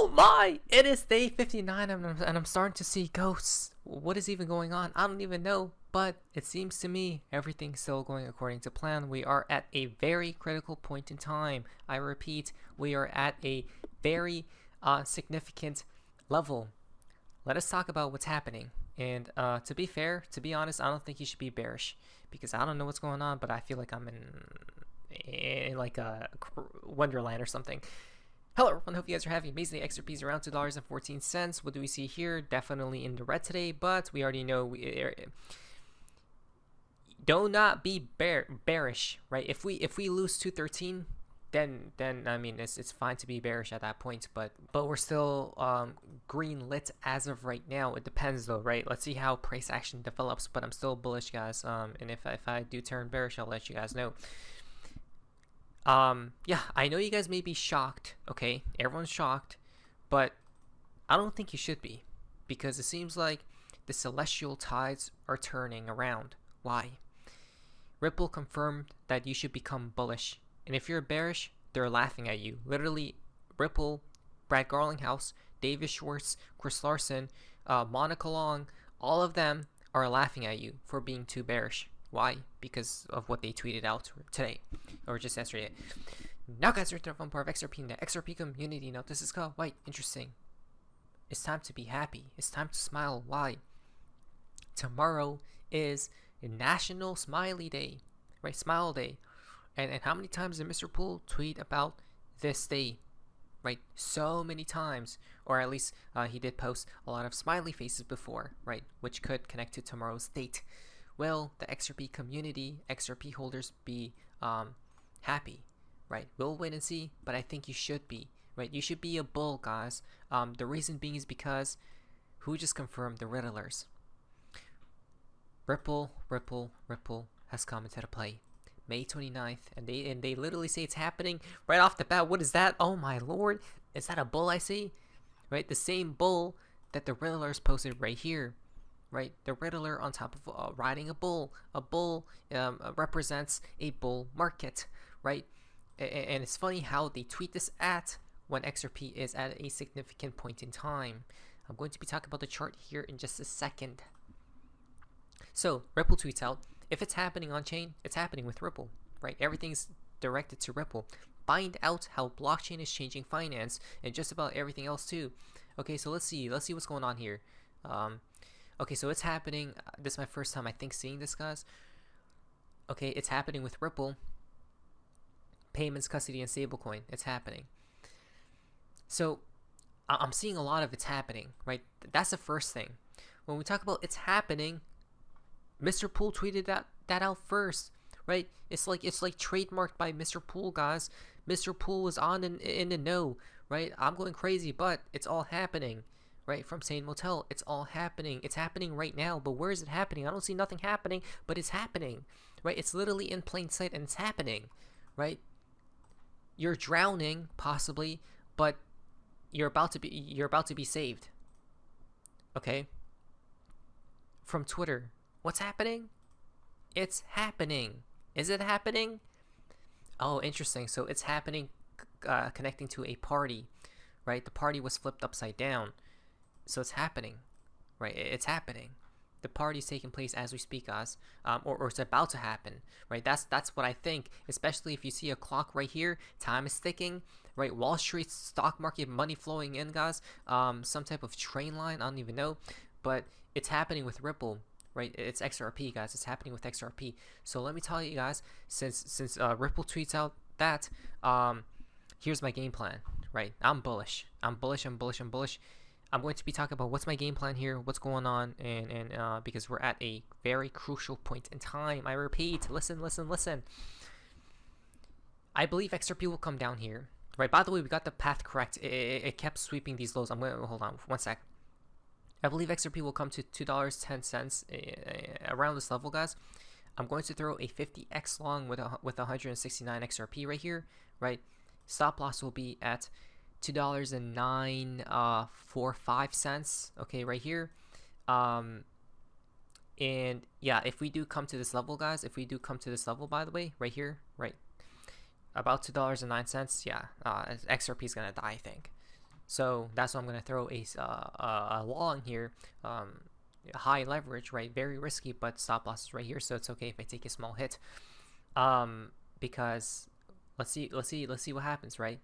Oh my! It is day 59 and I'm starting to see ghosts. What is even going on? I don't even know. But it seems to me everything's still going according to plan. We are at a very critical point in time. I repeat, we are at a very significant level. Let us talk about what's happening. And to be fair, to be honest, I don't think you should be bearish because I don't know what's going on, but I feel like I'm in like a wonderland or something. Hello everyone, hope you guys are having an amazing day. XRP is around $2.14. What do we see here? Definitely in the red today, but we already know do not be bearish, right? If we lose 213, then I mean it's fine to be bearish at that point, but we're still green lit as of right now. It depends though, right? Let's see how price action develops, but I'm still bullish, guys. And if I do turn bearish, I'll let you guys know. Yeah, I know you guys may be shocked, okay? Everyone's shocked, but I don't think you should be, because it seems like the celestial tides are turning around. Why? Ripple confirmed that you should become bullish, and if you're bearish, they're laughing at you. Literally, Ripple, Brad Garlinghouse, David Schwartz, Chris Larson, Monica Long, all of them are laughing at you for being too bearish. Why? Because of what they tweeted out today, or just yesterday. Now guys, we're the fun part of XRP in the XRP community. Now this is called White. Interesting. It's time to be happy. It's time to smile. Why? Tomorrow is National Smiley Day, right? Smile Day. And how many times did Mr. Poole tweet about this day? Right, so many times, or at least he did post a lot of smiley faces before, right? Which could connect to tomorrow's date. Will the XRP community, XRP holders be happy, right? We'll wait and see, but I think you should be, right? You should be a bull, guys. The reason being is because who just confirmed the Riddlers? Ripple has come into the play. May 29th, and they literally say it's happening right off the bat. What is that? Oh my lord, is that a bull I see? Right, the same bull that the Riddlers posted right here. Right, the Riddler on top of riding a bull. A bull represents a bull market, right? And it's funny how they tweet this at when XRP is at a significant point in time. I'm going to be talking about the chart here in just a second. So Ripple tweets out, if it's happening on chain, it's happening with Ripple, right? Everything's directed to Ripple. Find out how blockchain is changing finance and just about everything else too. Okay, so let's see what's going on here. Okay, so it's happening. This is my first time, I think, seeing this, guys. Okay, it's happening with Ripple. Payments, custody, and stablecoin. It's happening. So I'm seeing a lot of it's happening, right? That's the first thing. When we talk about it's happening, Mr. Poole tweeted that out first, right? It's like trademarked by Mr. Poole, guys. Mr. Poole was on in the know, right? I'm going crazy, but it's all happening. Right, from Sane Motel, it's all happening. It's happening right now, but where is it happening? I don't see nothing happening, but it's happening. Right, it's literally in plain sight and it's happening. Right, you're drowning possibly, but you're about to be saved. Okay. From Twitter, what's happening? It's happening. Is it happening? Oh, interesting. So it's happening, connecting to a party. Right, the party was flipped upside down. So it's happening, right? It's happening. The party's taking place as we speak, guys, or it's about to happen, right? That's what I think. Especially if you see a clock right here, time is ticking, right? Wall Street, stock market, money flowing in, guys. Some type of train line, I don't even know, but it's happening with Ripple, right? It's XRP, guys. It's happening with XRP. So let me tell you guys, since Ripple tweets out that, here's my game plan, right? I'm bullish. I'm bullish. I'm going to be talking about what's my game plan here, what's going on, and because we're at a very crucial point in time. I repeat, listen. I believe XRP will come down here, right? By the way, we got the path correct. It kept sweeping these lows. I'm going to hold on one sec. I believe XRP will come to $2.10 around this level, guys. I'm going to throw a 50x long with 169 XRP right here, right? Stop loss will be at $2.945, okay, right here. And yeah, if we do come to this level, guys, by the way, right here, right, about $2.09, yeah, XRP is gonna die, I think. So that's why I'm going to throw a long here, high leverage, right? Very risky, but stop loss is right here, so it's okay if I take a small hit, because let's see what happens, right?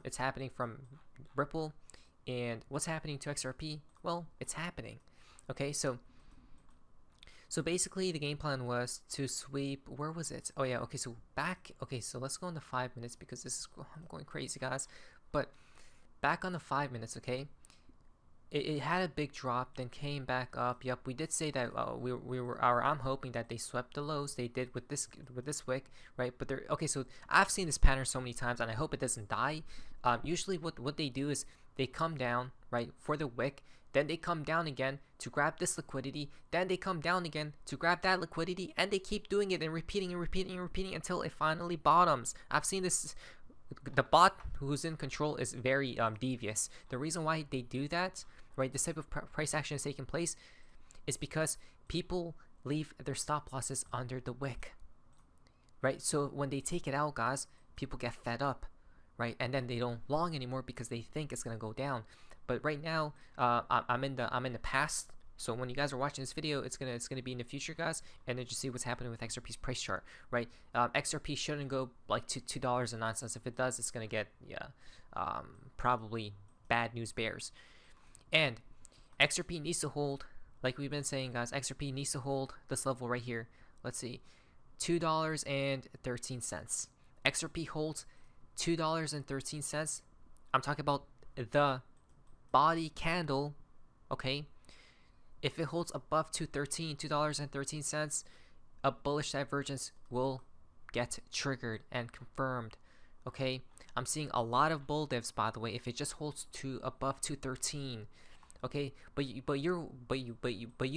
It's happening from Ripple, and what's happening to XRP? Well, it's happening. Okay, so basically the game plan was to sweep, where was it? Oh yeah, okay, so let's go on the 5 minutes, because I'm going crazy, guys. But back on the 5 minutes, okay, it had a big drop, then came back up. Yep, we did say that I'm hoping that they swept the lows. They did with this wick, right? But they're okay. So I've seen this pattern so many times, and I hope it doesn't die. Usually, what they do is they come down, right, for the wick. Then they come down again to grab this liquidity. Then they come down again to grab that liquidity, and they keep doing it and repeating until it finally bottoms. I've seen this. The bot who's in control is very devious. The reason why they do that, right, this type of price action is taking place, is because people leave their stop losses under the wick, right? So when they take it out, guys, people get fed up, right? And then they don't long anymore because they think it's gonna go down. But right now, I'm in the past. So when you guys are watching this video, it's gonna be in the future, guys, and then just see what's happening with XRP's price chart, right? XRP shouldn't go like to $2.09. If it does, it's gonna get probably bad news bears. And XRP needs to hold, like we've been saying, guys. XRP needs to hold this level right here. Let's see, $2.13. XRP holds $2.13. I'm talking about the body candle, okay? If it holds above $2.13, a bullish divergence will get triggered and confirmed. Okay, I'm seeing a lot of bull divs, by the way, if it just holds above 213. Okay, but you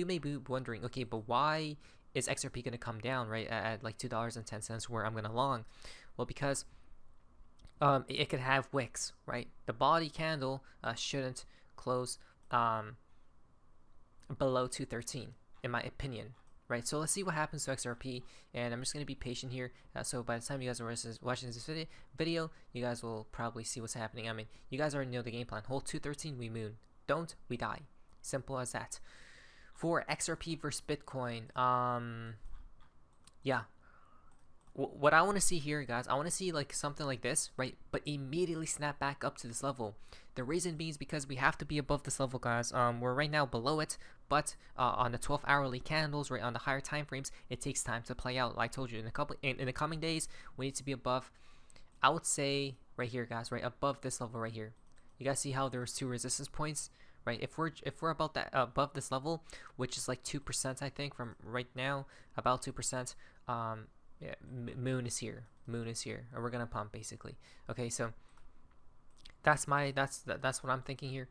may be wondering, okay, but why is XRP gonna come down, right, at like $2.10 where I'm gonna long? Well, because it could have wicks, right? The body candle shouldn't close below 213, in my opinion, right? So let's see what happens to XRP, and I'm just going to be patient here. So by the time you guys are watching this video, you guys will probably see what's happening. I mean, you guys already know the game plan. Hold 213, we moon. Don't, we die. Simple as that. For XRP versus Bitcoin, yeah. What I want to see here, guys, I want to see like something like this, right? But immediately snap back up to this level. The reason being is because we have to be above this level, guys. We're right now below it, but on the 12-hourly candles, right, on the higher time frames, it takes time to play out. Like I told you, in the coming days, we need to be above. I would say right here, guys, right above this level right here. You guys see how there's 2 resistance points, right? If we're about that above this level, which is like 2%, I think, from right now, about 2%. Yeah, moon is here, and we're gonna pump basically. Okay, so that's what I'm thinking here.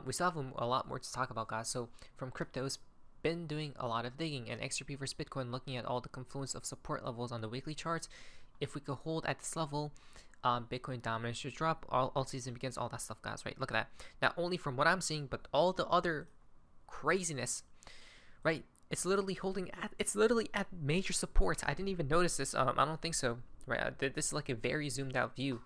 We still have a lot more to talk about, guys. So from cryptos, been doing a lot of digging, and XRP versus Bitcoin, looking at all the confluence of support levels on the weekly charts. If we could hold at this level, Bitcoin dominance should drop. All season begins, all that stuff, guys. Right? Look at that. Not only from what I'm seeing, but all the other craziness, right? It's literally at major support. I didn't even notice this. I don't think so. Right? This is like a very zoomed out view.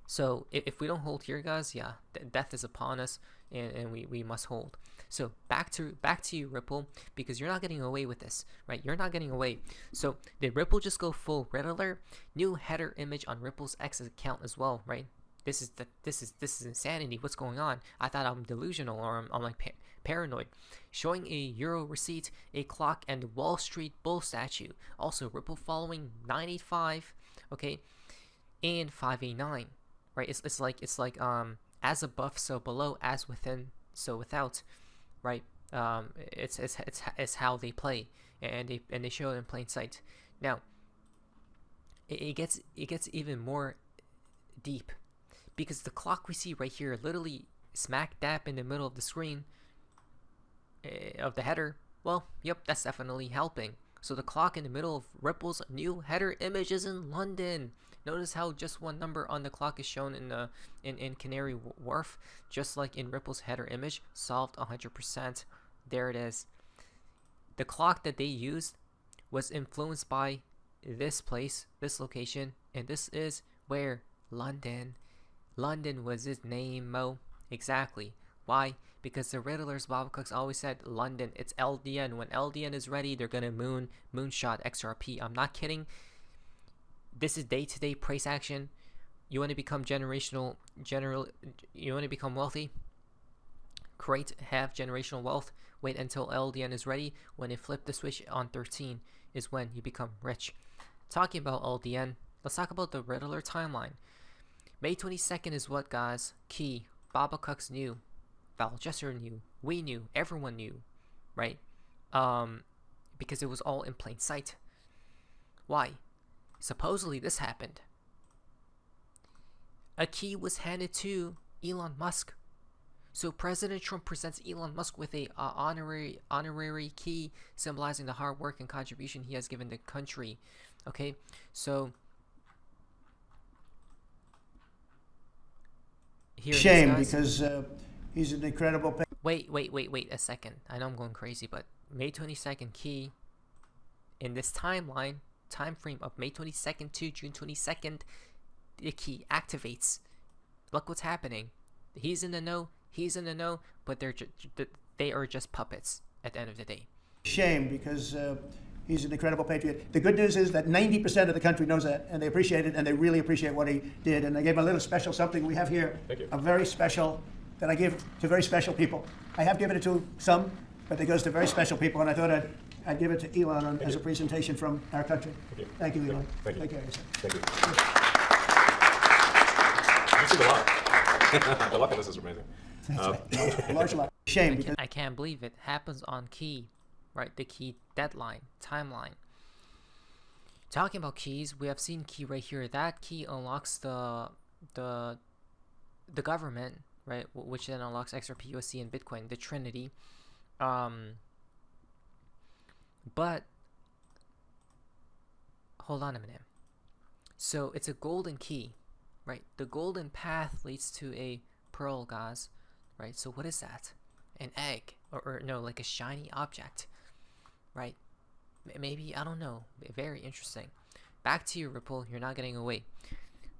So if we don't hold here, guys, yeah, death is upon us, and we must hold. So back to you, Ripple, because you're not getting away with this, right? You're not getting away. So did Ripple just go full Riddler? New header image on Ripple's X account as well, right? This is insanity. What's going on? I thought I'm delusional, or I'm like paranoid. Showing a euro receipt, a clock, and Wall Street bull statue. Also, Ripple following 985, okay, and 589, right? It's like as above, so below, as within, so without, right? It's how they play, and they show it in plain sight. Now, it gets even more deep, because the clock we see right here, literally smack dab in the middle of the screen of the header, well, yep, that's definitely helping. So the clock in the middle of Ripple's new header image is in London. Notice how just one number on the clock is shown in Canary Wharf, just like in Ripple's header image. Solved 100%. There it is. The clock that they used was influenced by this place, this location, and this is where? London. London was his name, Mo. Exactly. Why? Because the Riddlers, Bob Cooks always said, London, it's LDN. When LDN is ready, they're gonna moonshot XRP. I'm not kidding. This is day-to-day price action. You want to become you want to become wealthy? Great, have generational wealth. Wait until LDN is ready. When they flip the switch on 13 is when you become rich. Talking about LDN, let's talk about the Riddler timeline. May 22nd is what, guys? Key. Baba Cooks knew. Val Jesser knew. We knew. Everyone knew. Right? Because it was all in plain sight. Why? Supposedly this happened. A key was handed to Elon Musk. So President Trump presents Elon Musk with a honorary key symbolizing the hard work and contribution he has given the country. Okay, so here shame because he's an incredible. Wait a second. I know I'm going crazy, but May 22nd key in this time frame of May 22nd to June 22nd, the key activates. Look what's happening. He's in the know. He's in the know, but they are just puppets at the end of the day. Shame because he's an incredible patriot. The good news is that 90% of the country knows that, and they appreciate it, and they really appreciate what he did. And I gave him a little special something we have here. Thank you. A very special that I give to very special people. I have given it to some, but it goes to very special people, and I thought I'd give it to Elon as a presentation from our country. Thank you, Elon. Thank you. Take care of yourself. Thank you. You see the luck. The luck of this is amazing. Large lot. Shame because I can't believe it happens on key, right? The key deadline, timeline. Talking about keys, we have seen key right here. That key unlocks the government, right? Which then unlocks XRP, USD, and Bitcoin, the Trinity. But hold on a minute. So it's a golden key, right? The golden path leads to a pearl, guys. Right, so what is that? An egg, or no, like a shiny object, right? Maybe, I don't know. Very interesting. Back to you, Ripple. You're not getting away.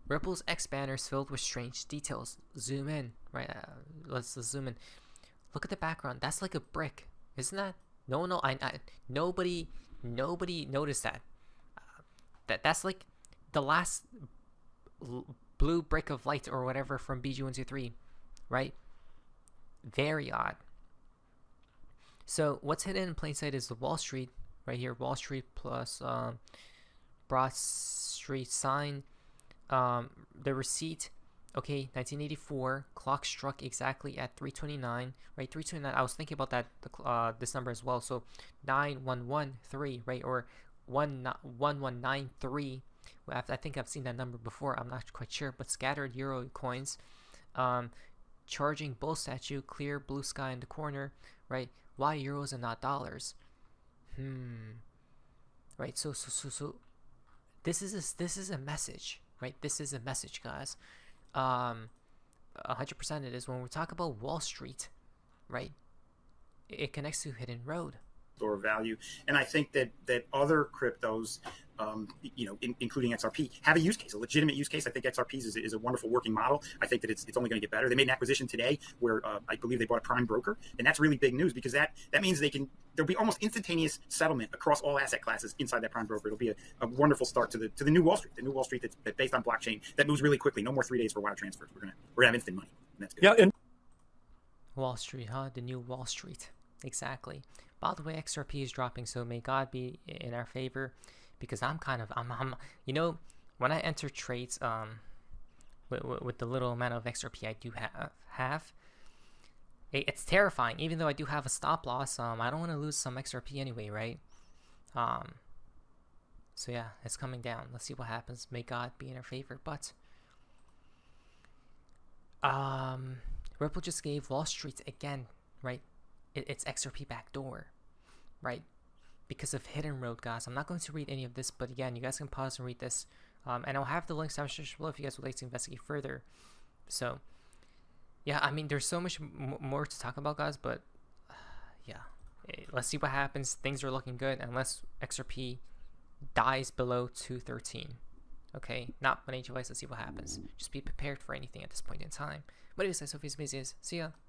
Ripple's X banner is filled with strange details. Zoom in, right? Let's zoom in. Look at the background. That's like a brick, isn't that? No, nobody noticed that. That's like the last blue brick of light or whatever from BG123, right? Very odd. So what's hidden in plain sight is the Wall Street right here. Wall Street plus Broad Street sign. The receipt. Okay, 1984. Clock struck exactly at 3:29. Right, 3:29. I was thinking about that. This number as well. So 9113. Right, or 1193. I think I've seen that number before. I'm not quite sure. But scattered euro coins. Charging bull statue, clear blue sky in the corner, right? Why euros and not dollars? Right. So this is a message, right? This is a message, guys. 100% it is. When we talk about Wall Street, right? It connects to Hidden Road. Or value, and I think that other cryptos, including XRP, have a use case, a legitimate use case. I think XRP is a wonderful working model. I think that it's only going to get better. They made an acquisition today where I believe they bought a prime broker, and that's really big news because that means there'll be almost instantaneous settlement across all asset classes inside that prime broker. It'll be a wonderful start to the new Wall Street, that's based on blockchain that moves really quickly. No more 3 days for wire transfers. We're gonna have instant money. And that's good. Yeah. And Wall Street, huh? The new Wall Street. Exactly. By the way, XRP is dropping, so may God be in our favor, because I'm when I enter trades with the little amount of XRP I do have, it's terrifying. Even though I do have a stop loss, I don't want to lose some XRP anyway, right? So yeah, it's coming down. Let's see what happens. May God be in our favor. But Ripple just gave Wall Street again, right? It's XRP backdoor, right? Because of Hidden Road, guys. I'm not going to read any of this, but again, you guys can pause and read this. And I'll have the links down below if you guys would like to investigate further. So, yeah, I mean, there's so much more to talk about, guys, but yeah. Let's see what happens. Things are looking good unless XRP dies below 213. Okay, not financial advice. Let's see what happens. Just be prepared for anything at this point in time. But anyways, guys, so see ya.